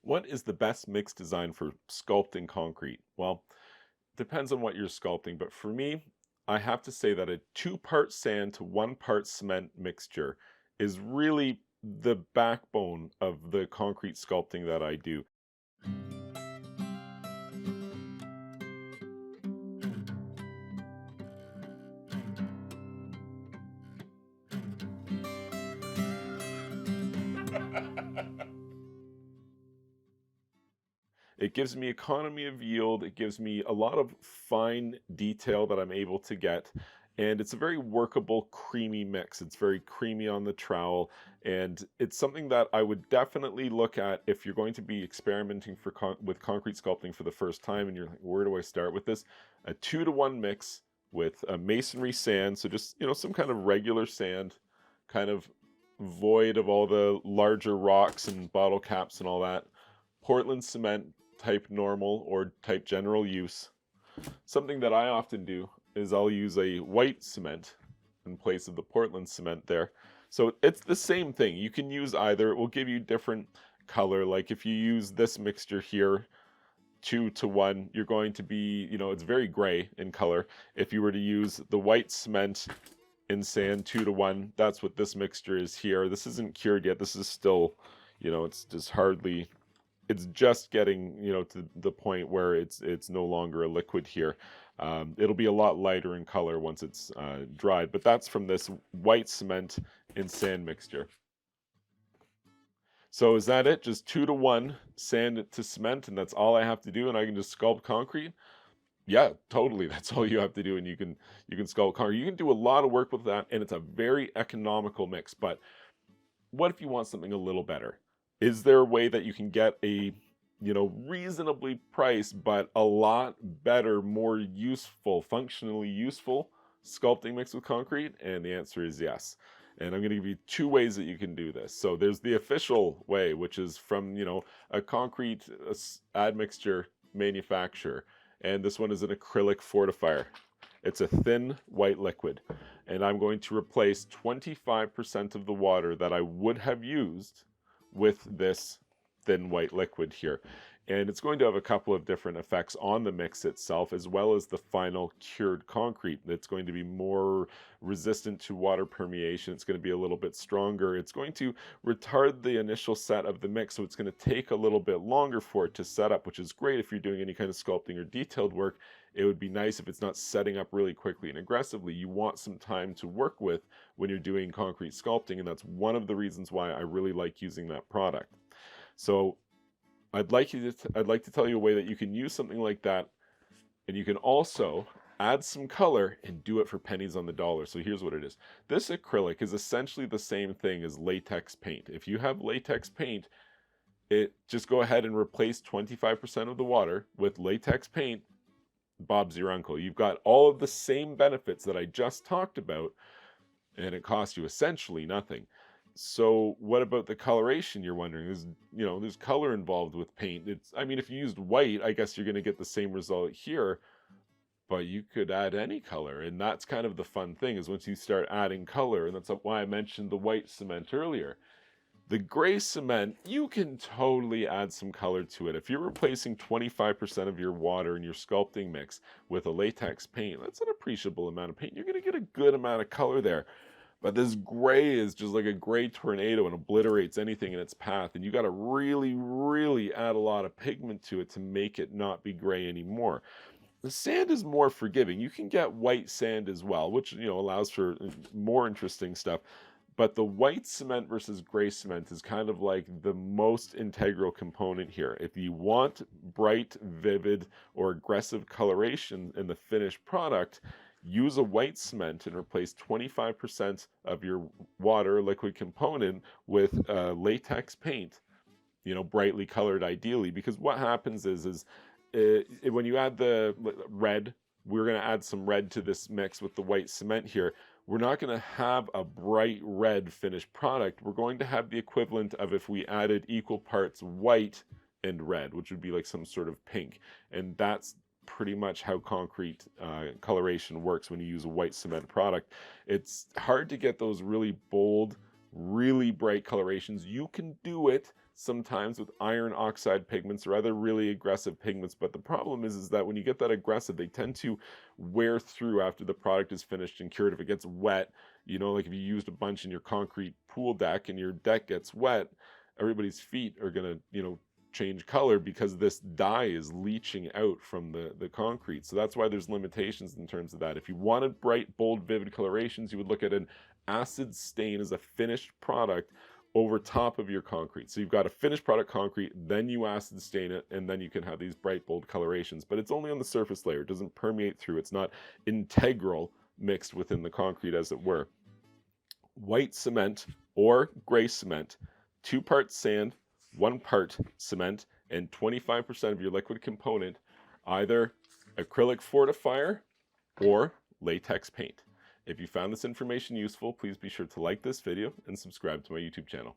What is the best mix design for sculpting concrete? Well, depends on what you're sculpting, but for me, I have to say that a 2-part sand to 1-part cement mixture is really the backbone of the concrete sculpting that I do. It gives me economy of yield. It gives me a lot of fine detail that I'm able to get. And it's a very workable, creamy mix. It's very creamy on the trowel. And it's something that I would definitely look at if you're going to be experimenting with concrete sculpting for the first time and you're like, where do I start with this? A 2-to-1 mix with a masonry sand. So just, some kind of regular sand, kind of void of all the larger rocks and bottle caps and all that. Portland cement, type normal or type general use. Something that I often do is I'll use a white cement in place of the Portland cement there. So it's the same thing. You can use either. It will give you different color. Like if you use this mixture here, 2-to-1, you're going to be, it's very gray in color. If you were to use the white cement in sand 2-to-1, that's what this mixture is here. This isn't cured yet. This is still, it's just hardly, it's just getting, to the point where it's no longer a liquid here. It'll be a lot lighter in color once it's dried, but that's from this white cement and sand mixture. So is that it? Just 2-to-1 sand to cement, and that's all I have to do, and I can just sculpt concrete? Yeah, totally. That's all you have to do, and you can sculpt concrete. You can do a lot of work with that, and it's a very economical mix. But what if you want something a little better? Is there a way that you can get a, reasonably priced, but a lot better, more useful, functionally useful sculpting mix with concrete? And the answer is yes. And I'm going to give you 2 ways that you can do this. So there's the official way, which is from, a concrete admixture manufacturer. And this one is an acrylic fortifier. It's a thin white liquid. And I'm going to replace 25% of the water that I would have used with this thin white liquid here. And it's going to have a couple of different effects on the mix itself, as well as the final cured concrete. It's going to be more resistant to water permeation. It's going to be a little bit stronger. It's going to retard the initial set of the mix, so it's going to take a little bit longer for it to set up, which is great if you're doing any kind of sculpting or detailed work. It would be nice if it's not setting up really quickly and aggressively. You want some time to work with when you're doing concrete sculpting, and that's one of the reasons why I really like using that product. So I'd like to tell you a way that you can use something like that, and you can also add some color and do it for pennies on the dollar. So here's what it is. This acrylic is essentially the same thing as latex paint. If you have latex paint, just go ahead and replace 25% of the water with latex paint. Bob's your uncle. You've got all of the same benefits that I just talked about, and it costs you essentially nothing. So what about the coloration, you're wondering? There's color involved with paint. If you used white, I guess you're going to get the same result here, but you could add any color. And that's kind of the fun thing, is once you start adding color, and that's why I mentioned the white cement earlier. The gray cement, you can totally add some color to it. If you're replacing 25% of your water in your sculpting mix with a latex paint, that's an appreciable amount of paint. You're going to get a good amount of color there. But this gray is just like a gray tornado and obliterates anything in its path. And you got to really, really add a lot of pigment to it to make it not be gray anymore. The sand is more forgiving. You can get white sand as well, which, allows for more interesting stuff. But the white cement versus gray cement is kind of like the most integral component here. If you want bright, vivid, or aggressive coloration in the finished product, use a white cement and replace 25% of your water liquid component with latex paint, brightly colored ideally, because what happens is when you add the red, we're going to add some red to this mix with the white cement here. We're not going to have a bright red finished product. We're going to have the equivalent of if we added equal parts white and red, which would be like some sort of pink. And that's pretty much how concrete coloration works when you use a white cement product. It's hard to get those really bold, really bright colorations. You can do it. sometimes with iron oxide pigments or other really aggressive pigments, but the problem is that when you get that aggressive, they tend to wear through after the product is finished and cured. If it gets wet, you know, like if you used a bunch in your concrete pool deck and your deck gets wet, everybody's feet are gonna, you know, change color because this dye is leaching out from the concrete. So that's why there's limitations in terms of that. If you wanted bright, bold, vivid colorations, you would look at an acid stain as a finished product over top of your concrete. So you've got a finished product concrete, then you acid stain it, and then you can have these bright, bold colorations. But it's only on the surface layer. It doesn't permeate through. It's not integral mixed within the concrete, as it were. White cement or gray cement, 2 parts sand, 1 part cement, and 25% of your liquid component, either acrylic fortifier or latex paint. If you found this information useful, please be sure to like this video and subscribe to my YouTube channel.